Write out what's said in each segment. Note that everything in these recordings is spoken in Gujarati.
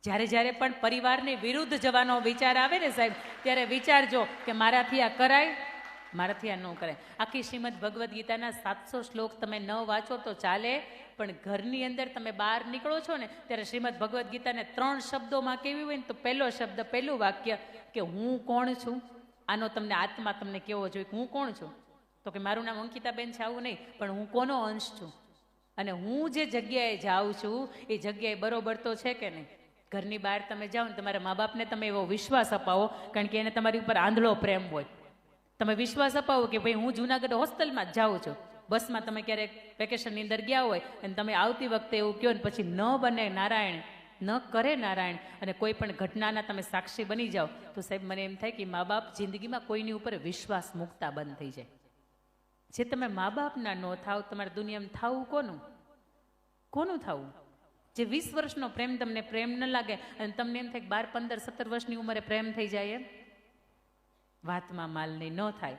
જ્યારે જ્યારે પણ પરિવારની વિરુદ્ધ જવાનો વિચાર આવે ને સાહેબ, ત્યારે વિચારજો કે મારાથી આ કરાય, મારાથી આ ન કરાય. આખી શ્રીમદ ભગવદ્ ગીતાના 700 શ્લોક તમે ન વાંચો તો ચાલે, પણ ઘરની અંદર તમે બહાર નીકળો છો ને ત્યારે શ્રીમદ ભગવદ્ ગીતાને 3 શબ્દોમાં કેવી હોય ને તો પહેલો શબ્દ, પહેલું વાક્ય કે હું કોણ છું. આનો તમને આત્મા તમને કેવો જોઈએ, હું કોણ છું? તો કે મારું નામ અંકિતાબેન છે આવું નહીં, પણ હું કોનો અંશ છું અને હું જે જગ્યાએ જાઉં છું એ જગ્યાએ બરોબર તો છે કે નહીં. ઘરની બહાર તમે જાઓ ને તમારા મા બાપને તમે એવો વિશ્વાસ અપાવો, કારણ કે એને તમારી ઉપર આંધળો પ્રેમ હોય. તમે વિશ્વાસ અપાવો કે ભાઈ હું જુનાગઢ હોસ્ટેલમાં જ જાઉં છું. બસમાં તમે ક્યારેક વેકેશનની અંદર ગયા હોય અને તમે આવતી વખતે એવું કહો ને પછી ન બને નારાયણ, ન કરે નારાયણ, અને કોઈ પણ ઘટનાના તમે સાક્ષી બની જાઓ તો સાહેબ મને એમ થાય કે મા બાપ જિંદગીમાં કોઈની ઉપર વિશ્વાસ મૂકતા બંધ થઈ જાય. જે તમે મા બાપના ન થાવ, તમારે દુનિયામાં થાવું કોનું? કોનું થવું? જે 20 વર્ષનો પ્રેમ તમને પ્રેમ ન લાગે અને તમને એમ થાય કે 12, 15, 17 વર્ષની ઉંમરે પ્રેમ થઈ જાય, એમ વાતમાં માલ નહીં, ન થાય.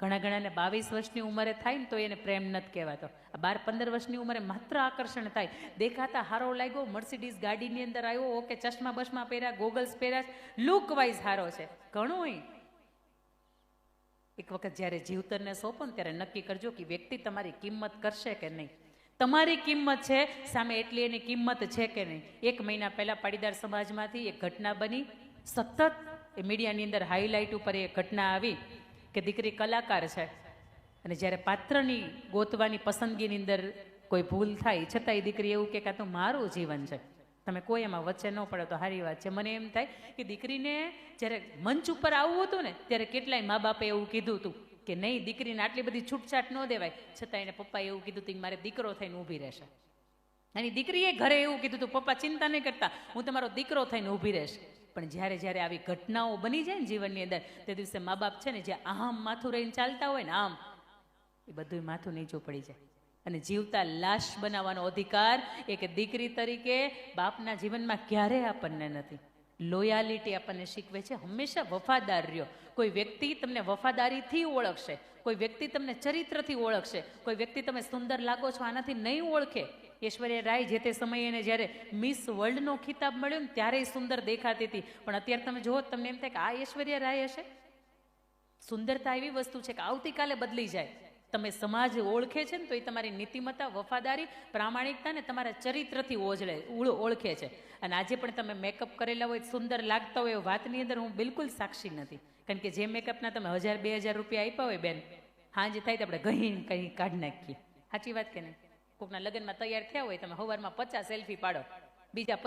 ઘણા ઘણાને 22 વર્ષની ઉંમરે થાય ને તો એને પ્રેમ નથી કહેવાતો. આ 12, 15 વર્ષની ઉંમરે માત્ર આકર્ષણ થાય. દેખાતા હારો લાગ્યો, મર્સિડીઝ ગાડીની અંદર આવ્યો, ઓકે, ચશ્મા બસમાં પહેર્યા, ગોગલ્સ પહેર્યા, લુક વાઇઝ હારો છે, ઘણું. એક વખત જ્યારે જીવતરને સોંપો ને ત્યારે નક્કી કરજો કે વ્યક્તિ તમારી કિંમત કરશે કે નહીં. તમારી કિંમત છે સામે એટલી એની કિંમત છે કે નહીં. 1 મહિના પહેલાં પાટીદાર સમાજમાંથી એક ઘટના બની, સતત એ મીડિયાની અંદર હાઈલાઇટ ઉપર એ ઘટના આવી કે દીકરી કલાકાર છે અને જ્યારે પાત્રની ગોતવાની પસંદગીની અંદર કોઈ ભૂલ થાય છતાં એ દીકરી એવું કે તો મારું જીવન છે, તમે કોઈ એમાં વચ્ચે ન પડે તો સારી વાત છે. મને એમ થાય કે દીકરીને જ્યારે મંચ ઉપર આવવું હતું ને ત્યારે કેટલાય મા બાપે એવું કીધું હતું કે નહીં, દીકરીને આટલી બધી છૂટછાટ ન દેવાય, છતાં એને પપ્પાએ એવું કીધું હતું કે મારે દીકરો થઈને ઊભી રહેશે. અને દીકરીએ ઘરે એવું કીધું હતું, પપ્પા ચિંતા નહીં કરતા, હું તમારો દીકરો થઈને ઊભી રહેશે. પણ જ્યારે જ્યારે આવી ઘટનાઓ બની જાય ને જીવનની અંદર, તે દિવસે મા બાપ છે ને જે આમ માથું રહીને ચાલતા હોય ને આમ, એ બધું માથું નીચું પડી જાય. અને જીવતા લાશ બનાવવાનો અધિકાર એક દીકરી તરીકે બાપના જીવનમાં ક્યારેય આપણને નથી. લોયાલિટી આપણને શીખવે છે, હંમેશા વફાદાર રહ્યો. કોઈ વ્યક્તિ તમને વફાદારીથી ઓળખશે, કોઈ વ્યક્તિ તમને ચરિત્રથી ઓળખશે, કોઈ વ્યક્તિ તમે સુંદર લાગો છો આનાથી નહીં ઓળખે. ઐશ્વર્યા રાય જે તે સમયે એને જ્યારે મિસ વર્લ્ડનો ખિતાબ મળ્યો ને ત્યારે સુંદર દેખાતી હતી, પણ અત્યારે તમે જુઓ તમને એમ થાય કે આ ઐશ્વર્યા રાય હશે. સુંદરતા એવી વસ્તુ છે કે આવતીકાલે બદલી જાય. તમે સમાજ ઓળખે છે ને તો એ તમારી નીતિમત્તા, વફાદારી, પ્રામાણિકતા ને તમારા ચરિત્રથી ઓળખે છે. અને આજે પણ તમે મેકઅપ કરેલા હોય, સુંદર લાગતા હોય, વાતની અંદર હું બિલકુલ સાક્ષી નથી. કારણ કે જે મેકઅપના તમે 1000-2000 રૂપિયા આપ્યા હોય બેન, હાંજ થાય તો આપણે કંઈ કાઢી નાખીએ. સાચી વાત કે નહીં? કોકના લગ્નમાં તૈયાર થયા હોય, તમે સવારમાં 50 સેલ્ફી પાડો, બીજા